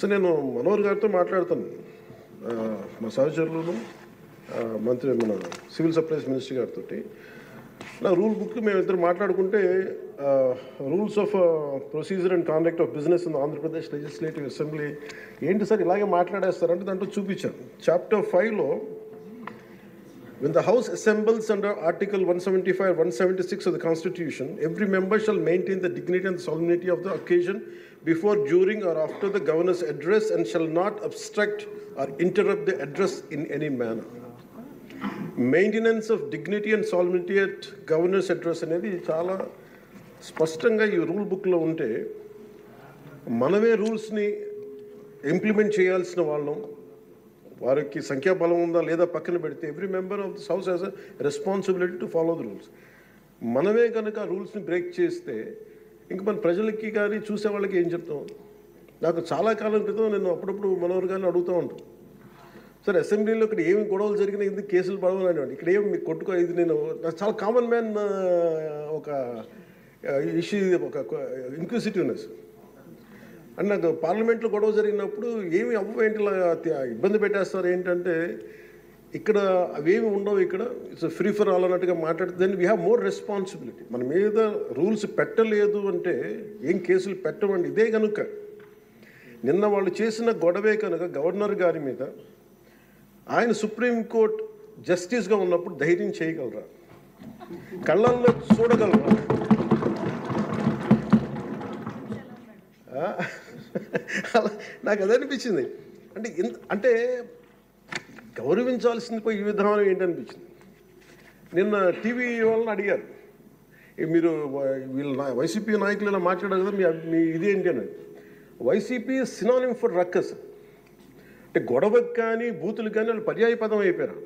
So నేను మనోహర్ గారితో మాట్లాడుతాను, మా సహచరులను మంత్రి మన సివిల్ సప్లైస్ మినిస్టర్ గారితో నా రూల్ బుక్ మేమిద్దరు మాట్లాడుకుంటే rules of procedure and conduct of business in Andhra Pradesh legislative assembly ఏంటి సార్ ఇలాగే మాట్లాడేస్తారంటే దాంట్లో చూపించాను. చాప్టర్ 5లో when the House assembles under Article 175 176 of the Constitution, every member shall maintain the dignity and the solemnity of the occasion before, during or after the Governor's address and shall not obstruct or interrupt the address in any manner. Maintenance of dignity and solemnity at Governor's address అనేది చాలా స్పష్టంగా ఈ rule బుక్లో ఉంటే మనమే రూల్స్ని implement చేయాల్సిన వాళ్ళం. వారికి సంఖ్యాబలం ఉందా లేదా పక్కన పెడితే every member of this house has a responsibility to follow the rules. మనమే కనుక ఆ రూల్స్ని బ్రేక్ చేస్తే ఇంక మన ప్రజలకి కానీ చూసే వాళ్ళకి ఏం చెప్తాం? నాకు చాలా కాలం క్రితం నేను అప్పుడప్పుడు మనోహర్ గారిని అడుగుతూ ఉంటాను, సార్ అసెంబ్లీలో ఇక్కడ ఏమి గొడవలు జరిగినా ఎందుకు కేసులు పడవని, ఇక్కడ ఏమి మీకు కొట్టుకో, ఇది నేను నాకు చాలా కామన్ మ్యాన్ ఒక ఇష్యూ, ఒక ఇంక్విజిటివ్నెస్. అండ్ నాకు పార్లమెంట్లో గొడవ జరిగినప్పుడు ఏమి అవ్వేంటి ఇబ్బంది పెట్టేస్తారు ఏంటంటే, ఇక్కడ అవేమి ఉండవు, ఇక్కడ ఇట్స్ ఫ్రీ ఫర్ ఆల్ అన్నట్టుగా మాట్లాడితే then we have more responsibility. మన మీద రూల్స్ పెట్టలేదు అంటే ఏం కేసులు పెట్టమండి. ఇదే కనుక నిన్న వాళ్ళు చేసిన గొడవే కనుక గవర్నర్ గారి మీద ఆయన సుప్రీంకోర్టు జస్టిస్గా ఉన్నప్పుడు ధైర్యం చేయగలరా? కళ్ళల్లో చూడగలరా? నాకు అది అనిపించింది. అంటే గౌరవించాల్సింది పోయి ఈ విధానం ఏంటనిపించింది. నిన్న టీవీ వాళ్ళని అడిగారు, మీరు వీళ్ళ వైసీపీ నాయకులు ఇలా మాట్లాడారు కదా, మీ ఇది ఏంటి అని. YCP synonym for ruckus. అంటే గొడవకు కానీ బూతులు కానీ వాళ్ళు పర్యాయ పదం అయిపోయారు.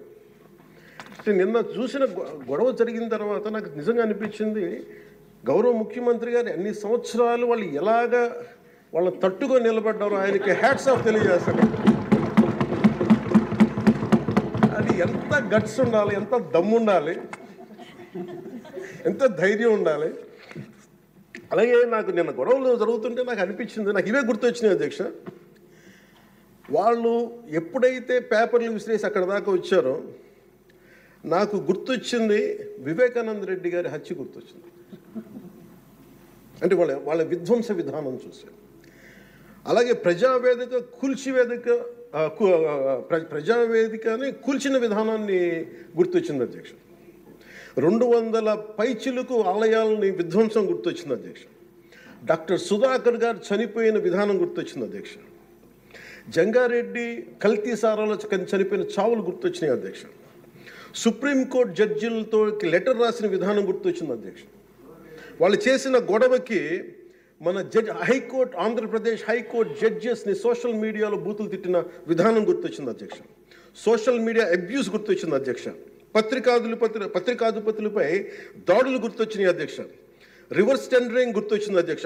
అంటే నిన్న చూసిన గొడవ జరిగిన తర్వాత నాకు నిజంగా అనిపించింది, గౌరవ ముఖ్యమంత్రి గారు అన్ని సంవత్సరాలు వాళ్ళు ఎలాగా వాళ్ళని తట్టుకొని నిలబడ్డారు, ఆయనకి హ్యాట్స్ ఆఫ్ తెలియజేస్తాను. అది ఎంత గట్స్ ఉండాలి, ఎంత దమ్ము ఉండాలి, ఎంత ధైర్యం ఉండాలి. అలాగే నాకు నిన్న గొడవలు జరుగుతుంటే నాకు అనిపించింది, నాకు ఇవే గుర్తొచ్చినాయి అధ్యక్ష. వాళ్ళు ఎప్పుడైతే పేపర్లు విసిరేసి అక్కడ దాకా వచ్చారో నాకు గుర్తొచ్చింది వివేకానంద రెడ్డి గారి హత్య గుర్తొచ్చింది. అంటే వాళ్ళ విధ్వంస విధానం చూశారు. అలాగే ప్రజావేదిక ప్రజావేదికని కూల్చిన విధానాన్ని గుర్తొచ్చింది అధ్యక్ష. 200 పైచిలుకు ఆలయాలని విధ్వంసం గుర్తొచ్చింది అధ్యక్ష. డాక్టర్ సుధాకర్ గారు చనిపోయిన విధానం గుర్తొచ్చింది అధ్యక్ష. జంగారెడ్డి కల్తీ సారాలో చనిపోయిన చావులు గుర్తొచ్చినాయి అధ్యక్ష. సుప్రీంకోర్టు జడ్జిలతో లెటర్ రాసిన విధానం గుర్తొచ్చింది అధ్యక్ష. వాళ్ళు చేసిన గొడవకి మన హైకోర్టు, ఆంధ్రప్రదేశ్ హైకోర్టు జడ్జెస్ని సోషల్ మీడియాలో బూతులు తిట్టిన విధానం గుర్తొచ్చింది అధ్యక్ష. సోషల్ మీడియా అబ్యూస్ గుర్తొచ్చింది అధ్యక్ష. పత్రికాధిపతులపై దాడులు గుర్తొచ్చినాయి అధ్యక్ష. రివర్స్ టెండరింగ్ గుర్తొచ్చింది అధ్యక్ష.